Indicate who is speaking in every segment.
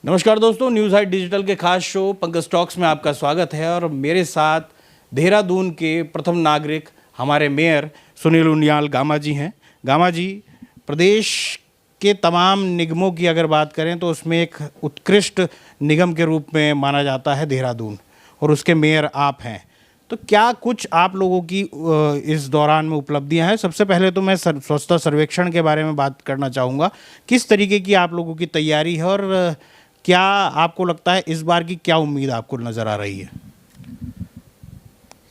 Speaker 1: नमस्कार दोस्तों, news height digital के खास शो पंकज टॉक्स में आपका स्वागत है। और मेरे साथ देहरादून के प्रथम नागरिक हमारे मेयर सुनील उनियाल गामा जी हैं। गामा जी, प्रदेश के तमाम निगमों की अगर बात करें तो उसमें एक उत्कृष्ट निगम के रूप में माना जाता है देहरादून, और उसके मेयर आप हैं। तो क्या कुछ आप लोगों की इस दौरान में उपलब्धियां हैं? सबसे पहले तो मैं स्वच्छता सर्वेक्षण के बारे में बात करना चाहूँगा। किस तरीके की आप लोगों की तैयारी है, और क्या आपको लगता है इस बार की क्या उम्मीद आपको नज़र आ रही है?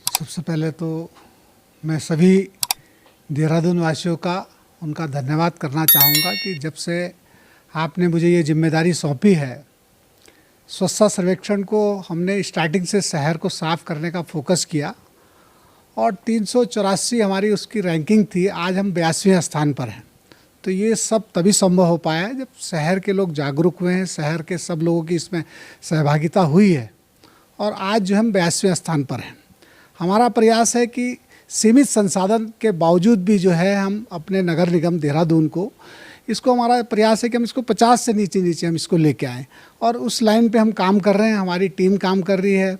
Speaker 2: सबसे पहले तो मैं सभी देहरादून वासियों का उनका धन्यवाद करना चाहूँगा कि जब से आपने मुझे ये जिम्मेदारी सौंपी है, स्वच्छता सर्वेक्षण को हमने स्टार्टिंग से शहर को साफ़ करने का फोकस किया और 384 हमारी उसकी रैंकिंग थी। आज हम 82वें स्थान पर हैं। तो ये सब तभी संभव हो पाया है जब शहर के लोग जागरूक हुए हैं, शहर के सब लोगों की इसमें सहभागिता हुई है और आज जो हम 82वें स्थान पर हैं। हमारा प्रयास है कि सीमित संसाधन के बावजूद भी जो है हम अपने नगर निगम देहरादून को, इसको हमारा प्रयास है कि हम इसको 50 से नीचे हम इसको लेके आएँ और उस लाइन पे हम काम कर रहे हैं। हमारी टीम काम कर रही है,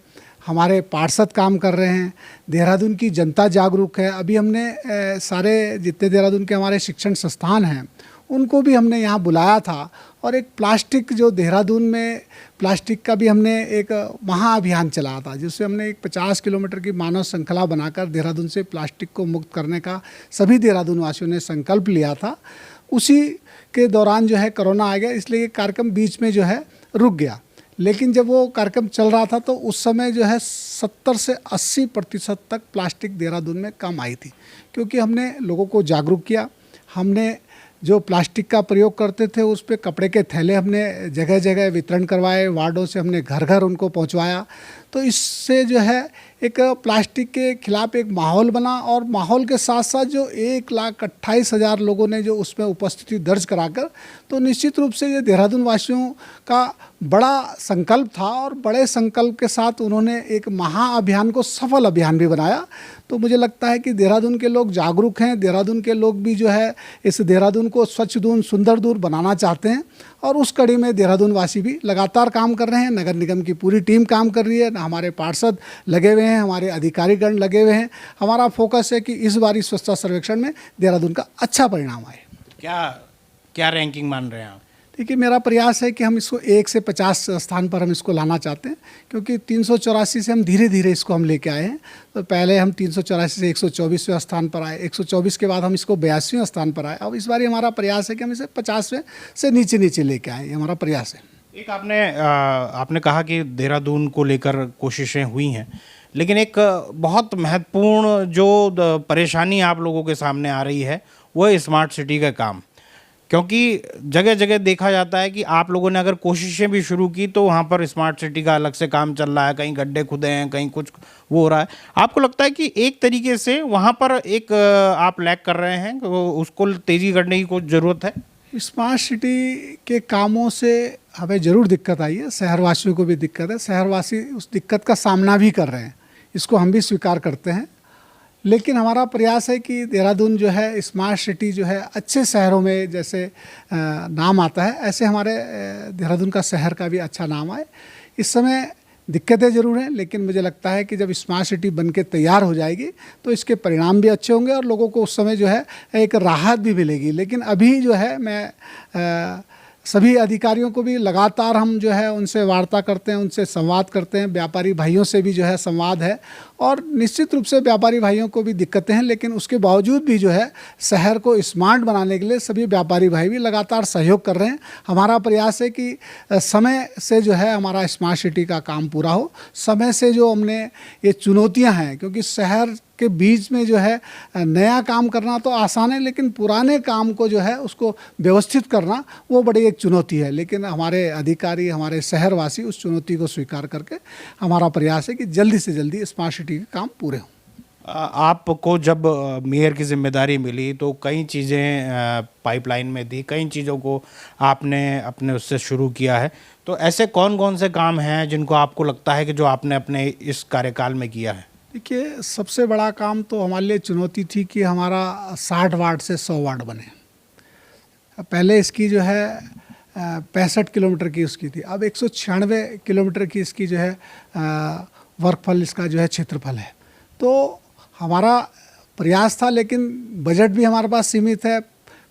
Speaker 2: हमारे पार्षद काम कर रहे हैं, देहरादून की जनता जागरूक है। अभी हमने सारे जितने देहरादून के हमारे शिक्षण संस्थान हैं उनको भी हमने यहाँ बुलाया था और एक प्लास्टिक जो देहरादून में प्लास्टिक का भी हमने एक महाअभियान चलाया था, जिससे हमने एक 50 किलोमीटर की मानव श्रृंखला बनाकर देहरादून से प्लास्टिक को मुक्त करने का सभी देहरादून वासियों ने संकल्प लिया था। उसी के दौरान जो है कोरोना आ गया, इसलिए ये कार्यक्रम बीच में जो है रुक गया। लेकिन जब वो कार्यक्रम चल रहा था तो उस समय जो है 70 से 80% तक प्लास्टिक देहरादून में कम आई थी, क्योंकि हमने लोगों को जागरूक किया। हमने जो प्लास्टिक का प्रयोग करते थे उस पे कपड़े के थैले हमने जगह जगह वितरण करवाए, वार्डों से हमने घर घर उनको पहुंचवाया। तो इससे जो है एक प्लास्टिक के खिलाफ एक माहौल बना और माहौल के साथ साथ जो 1,28,000 लोगों ने जो उसमें उपस्थिति दर्ज कराकर, तो निश्चित रूप से ये देहरादून वासियों का बड़ा संकल्प था और बड़े संकल्प के साथ उन्होंने एक महाअभियान को सफल अभियान भी बनाया। तो मुझे लगता है कि देहरादून के लोग जागरूक हैं, देहरादून के लोग भी जो है इस देहरादून को स्वच्छ दून सुंदर दूर बनाना चाहते हैं और उस कड़ी में देहरादून वासी भी लगातार काम कर रहे हैं। नगर निगम की पूरी टीम काम कर रही है, हमारे पार्षद लगे हुए हैं, हमारे अधिकारीगण लगे हुए हैं। हमारा फोकस है कि इस बारी स्वच्छता सर्वेक्षण में देहरादून का अच्छा परिणाम आए।
Speaker 1: क्या रैंकिंग मान रहे हैं आप?
Speaker 2: देखिए, मेरा प्रयास है कि हम इसको 1 से 50 स्थान पर हम इसको लाना चाहते हैं, क्योंकि 384 से हम धीरे धीरे इसको हम लेके आए हैं। तो पहले हम 384 से 124वें स्थान पर आए, 124 के बाद हम इसको 82वें स्थान पर आए। अब इस बार हमारा प्रयास है कि हम इसे 50वें से नीचे लेके आए, ये हमारा प्रयास है।
Speaker 1: एक आपने कहा कि देहरादून को लेकर कोशिशें हुई हैं, लेकिन एक बहुत महत्वपूर्ण जो परेशानी आप लोगों के सामने आ रही है वो है स्मार्ट सिटी का काम। क्योंकि जगह जगह देखा जाता है कि आप लोगों ने अगर कोशिशें भी शुरू की तो वहाँ पर स्मार्ट सिटी का अलग से काम चल रहा है, कहीं गड्ढे खुदे हैं, कहीं कुछ वो हो रहा है। आपको लगता है कि एक तरीके से वहाँ पर एक आप लैग कर रहे हैं, उसको तेज़ी करने की कुछ ज़रूरत है?
Speaker 2: स्मार्ट सिटी के कामों से हमें ज़रूर दिक्कत आई है, शहरवासियों को भी दिक्कत है, शहरवासी उस दिक्कत का सामना भी कर रहे हैं, इसको हम भी स्वीकार करते हैं। लेकिन हमारा प्रयास है कि देहरादून जो है स्मार्ट सिटी जो है अच्छे शहरों में जैसे नाम आता है, ऐसे हमारे देहरादून का शहर का भी अच्छा नाम आए। इस समय दिक्कतें ज़रूर हैं, लेकिन मुझे लगता है कि जब स्मार्ट सिटी बन के तैयार हो जाएगी तो इसके परिणाम भी अच्छे होंगे और लोगों को उस समय जो है एक राहत भी मिलेगी। लेकिन अभी जो है मैं सभी अधिकारियों को भी लगातार हम जो है उनसे वार्ता करते हैं, उनसे संवाद करते हैं। व्यापारी भाइयों से भी जो है संवाद है और निश्चित रूप से व्यापारी भाइयों को भी दिक्कतें हैं, लेकिन उसके बावजूद भी जो है शहर को स्मार्ट बनाने के लिए सभी व्यापारी भाई भी लगातार सहयोग कर रहे हैं। हमारा प्रयास है कि समय से जो है हमारा स्मार्ट सिटी का काम पूरा हो। समय से जो हमने ये चुनौतियाँ हैं, क्योंकि शहर के बीच में जो है नया काम करना तो आसान है, लेकिन पुराने काम को जो है उसको व्यवस्थित करना वो बड़ी एक चुनौती है। लेकिन हमारे अधिकारी, हमारे शहरवासी उस चुनौती को स्वीकार करके हमारा प्रयास है कि जल्दी से जल्दी स्मार्ट सिटी के काम पूरे हों।
Speaker 1: आपको जब मेयर की जिम्मेदारी मिली तो कई चीज़ें पाइपलाइन में थी, कई चीज़ों को आपने अपने उससे शुरू किया है। तो ऐसे कौन कौन से काम हैं जिनको आपको लगता है कि जो आपने अपने इस कार्यकाल में किया है?
Speaker 2: देखिए, सबसे बड़ा काम तो हमारे लिए चुनौती थी कि हमारा 60 वार्ड से 100 वार्ड बने। पहले इसकी जो है 65 किलोमीटर की उसकी थी। अब 196 किलोमीटर की इसकी जो है वर्कफल, इसका जो है क्षेत्रफल है। तो हमारा प्रयास था, लेकिन बजट भी हमारे पास सीमित है,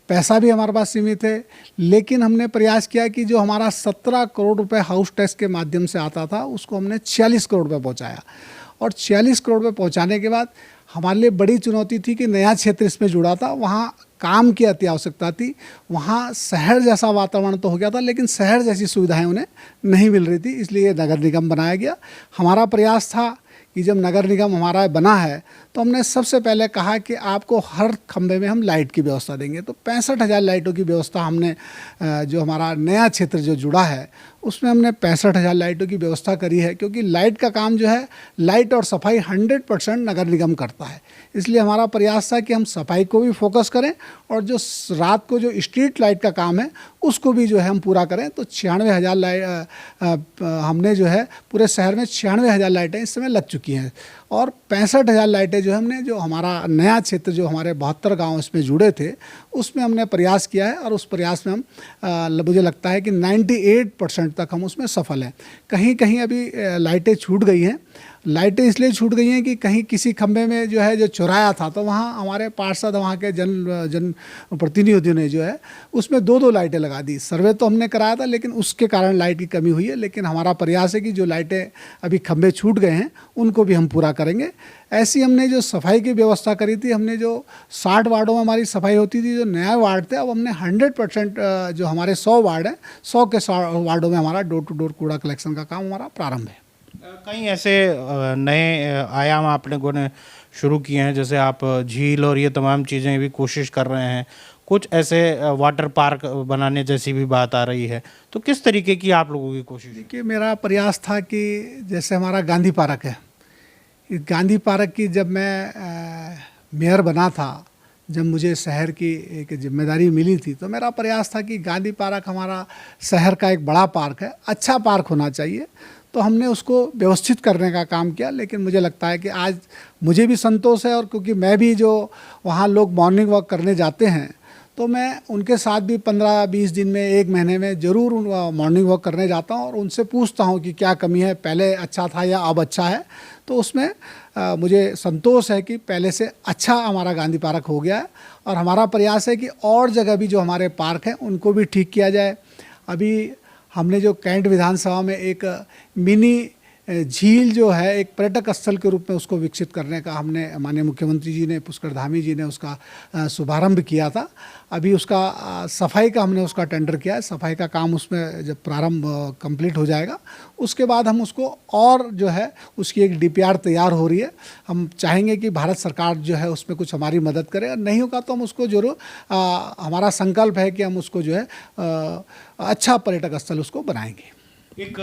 Speaker 2: पैसा भी हमारे पास सीमित है, लेकिन हमने प्रयास किया कि जो हमारा 17 करोड़ रुपए हाउस टैक्स के माध्यम से आता था उसको हमने 46 करोड़ रुपये पहुँचाया। और 46 करोड़ रुपये पहुँचाने के बाद हमारे लिए बड़ी चुनौती थी कि नया क्षेत्र इसमें जुड़ा था, वहाँ काम की अति आवश्यकता थी, वहाँ शहर जैसा वातावरण तो हो गया था लेकिन शहर जैसी सुविधाएं उन्हें नहीं मिल रही थी, इसलिए नगर निगम बनाया गया। हमारा प्रयास था कि जब नगर निगम हमारा बना है तो हमने सबसे पहले कहा कि आपको हर खंबे में हम लाइट की व्यवस्था देंगे। तो 65,000 लाइटों की व्यवस्था हमने, जो हमारा नया क्षेत्र जो जुड़ा है उसमें हमने 65,000 लाइटों की व्यवस्था करी है, क्योंकि लाइट का काम जो है, लाइट और सफाई 100% नगर निगम करता है। इसलिए हमारा प्रयास था कि हम सफाई को भी फोकस करें और जो रात को जो स्ट्रीट लाइट का काम है उसको भी जो है हम पूरा करें। तो 96,000 लाइट हमने जो है पूरे शहर में 96,000 लाइटें इस समय लग चुकी हैं और 65,000 लाइटें जो हमने, जो हमारा नया क्षेत्र जो हमारे 72 गांव इसमें जुड़े थे उसमें हमने प्रयास किया है और उस प्रयास में हम मुझे लगता है कि 98% तक हम उसमें सफल हैं। कहीं कहीं अभी लाइटें छूट गई हैं। लाइटें इसलिए छूट गई हैं कि कहीं किसी खंबे में जो है जो चुराया था, तो वहाँ हमारे पार्षद, वहाँ के जन प्रतिनिधियों ने जो है उसमें 2-2 लाइटें लगा दी। सर्वे तो हमने कराया था लेकिन उसके कारण लाइट की कमी हुई है। लेकिन हमारा प्रयास है कि जो लाइटें अभी खंबे छूट गए हैं उनको भी हम पूरा करेंगे। ऐसी हमने जो सफाई की व्यवस्था करी थी, हमने जो 60 वार्डों में हमारी सफाई होती थी, जो नया वार्ड थे, अब हमने 100% जो हमारे 100 वार्ड हैं, 100 के 100 वार्डों में हमारा डोर टू डोर कूड़ा कलेक्शन का काम हमारा प्रारंभ है।
Speaker 1: कई ऐसे नए आयाम आप लोगों ने शुरू किए हैं, जैसे आप झील और ये तमाम चीज़ें भी कोशिश कर रहे हैं, कुछ ऐसे वाटर पार्क बनाने जैसी भी बात आ रही है, तो किस तरीके की आप लोगों की कोशिश?
Speaker 2: देखिए, मेरा प्रयास था कि जैसे हमारा गांधी पार्क है, इस गांधी पार्क की जब मैं मेयर बना था, जब मुझे शहर की एक जिम्मेदारी मिली थी, तो मेरा प्रयास था कि गांधी पार्क हमारा शहर का एक बड़ा पार्क है, अच्छा पार्क होना चाहिए। तो हमने उसको व्यवस्थित करने का काम किया। लेकिन मुझे लगता है कि आज मुझे भी संतोष है, और क्योंकि मैं भी जो वहाँ लोग मॉर्निंग वॉक करने जाते हैं तो मैं उनके साथ भी 15-20 दिन में, 1 महीने में ज़रूर मॉर्निंग वॉक करने जाता हूँ और उनसे पूछता हूँ कि क्या कमी है, पहले अच्छा था या अब अच्छा है। तो उसमें मुझे संतोष है कि पहले से अच्छा हमारा गांधी पार्क हो गया है और हमारा प्रयास है कि और जगह भी जो हमारे पार्क हैं उनको भी ठीक किया जाए। अभी हमने जो कैंट विधानसभा में एक मिनी झील जो है, एक पर्यटक स्थल के रूप में उसको विकसित करने का हमने, माननीय मुख्यमंत्री जी ने, पुष्कर धामी जी ने उसका शुभारंभ किया था। अभी उसका सफाई का हमने उसका टेंडर किया है। सफाई का काम उसमें जब प्रारंभ कंप्लीट हो जाएगा उसके बाद हम उसको, और जो है उसकी एक DPR तैयार हो रही है। हम चाहेंगे कि भारत सरकार जो है उसमें कुछ हमारी मदद करे, और नहीं होगा तो हम उसको जरूर, हमारा संकल्प है कि हम उसको जो है अच्छा पर्यटक स्थल उसको बनाएंगे।
Speaker 1: एक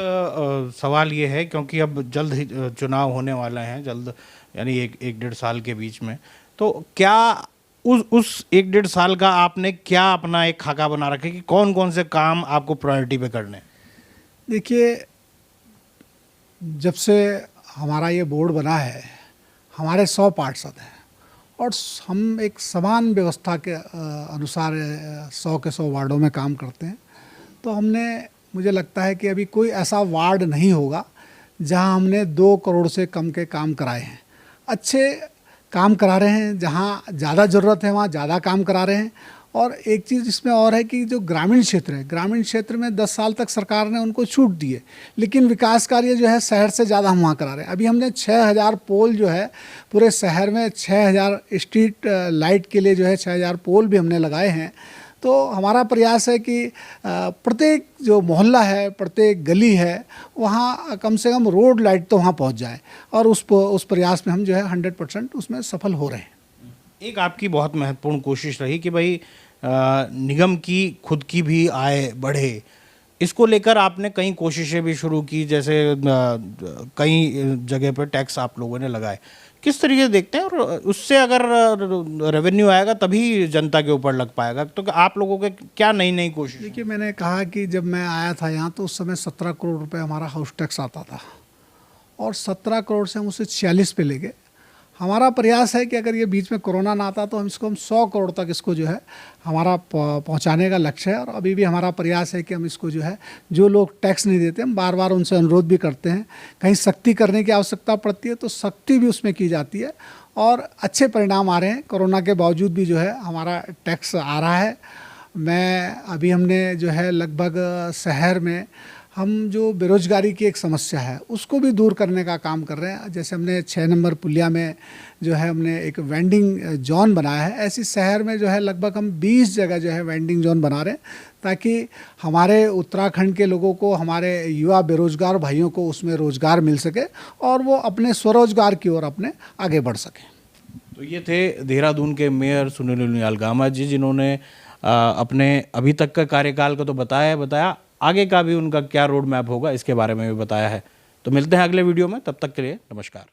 Speaker 1: सवाल ये है, क्योंकि अब जल्द ही चुनाव होने वाला है, जल्द यानी एक 1-1.5 साल के बीच में, तो क्या उस 1-1.5 साल का आपने क्या अपना एक खाका बना रखा है कि कौन कौन से काम आपको प्रायोरिटी पे करने हैं?
Speaker 2: देखिए, जब से हमारा ये बोर्ड बना है, हमारे 100 पार्षद हैं और हम एक समान व्यवस्था के अनुसार 100 के 100 वार्डों में काम करते हैं। तो हमने, मुझे लगता है कि अभी कोई ऐसा वार्ड नहीं होगा जहां हमने 2 करोड़ से कम के काम कराए हैं। अच्छे काम करा रहे हैं, जहां ज़्यादा ज़रूरत है वहां ज़्यादा काम करा रहे हैं। और एक चीज़ इसमें और है कि जो ग्रामीण क्षेत्र है, ग्रामीण क्षेत्र में 10 साल तक सरकार ने उनको छूट दी है, लेकिन विकास कार्य जो है शहर से ज़्यादा हम वहाँ करा रहे हैं। अभी हमने 6,000 पोल जो है पूरे शहर में, 6,000 स्ट्रीट लाइट के लिए जो है 6,000 पोल भी हमने लगाए हैं। तो हमारा प्रयास है कि प्रत्येक जो मोहल्ला है, प्रत्येक गली है, वहाँ कम से कम रोड लाइट तो वहाँ पहुँच जाए, और उस प्रयास में हम जो है 100% उसमें सफल हो रहे हैं।
Speaker 1: एक आपकी बहुत महत्वपूर्ण कोशिश रही कि भाई निगम की खुद की भी आय बढ़े। इसको लेकर आपने कई कोशिशें भी शुरू की, जैसे कई जगह पर टैक्स आप लोगों ने लगाए। किस तरीके से देखते हैं, और उससे अगर रेवेन्यू आएगा तभी जनता के ऊपर लग पाएगा, तो आप लोगों के क्या नई नई कोशिश?
Speaker 2: देखिए, मैंने कहा कि जब मैं आया था यहाँ तो उस समय 17 करोड़ रुपए हमारा हाउस टैक्स आता था, और 17 करोड़ से हम उसे 46 पे ले गए। हमारा प्रयास है कि अगर ये बीच में कोरोना ना आता तो हम 100 करोड़ तक इसको जो है हमारा पहुंचाने का लक्ष्य है। और अभी भी हमारा प्रयास है कि हम इसको जो है, जो लोग टैक्स नहीं देते, हम बार बार उनसे अनुरोध भी करते हैं। कहीं सख्ती करने की आवश्यकता पड़ती है तो सख्ती भी उसमें की जाती है और अच्छे परिणाम आ रहे हैं। कोरोना के बावजूद भी जो है हमारा टैक्स आ रहा है। अभी हमने जो है लगभग शहर में हम जो बेरोजगारी की एक समस्या है उसको भी दूर करने का काम कर रहे हैं। जैसे हमने 6 नंबर पुलिया में जो है हमने एक वेंडिंग जोन बनाया है, ऐसी शहर में जो है लगभग हम 20 जगह जो है वेंडिंग जोन बना रहे हैं ताकि हमारे उत्तराखंड के लोगों को, हमारे युवा बेरोजगार भाइयों को उसमें रोजगार मिल सके और वो अपने स्वरोजगार की ओर अपने आगे बढ़ सकें।
Speaker 1: तो ये थे देहरादून के मेयर सुनील उनियाल गामा जी, जिन्होंने अपने अभी तक का कार्यकाल को तो बताया, आगे का भी उनका क्या रोड मैप होगा इसके बारे में भी बताया है। तो मिलते हैं अगले वीडियो में, तब तक के लिए नमस्कार।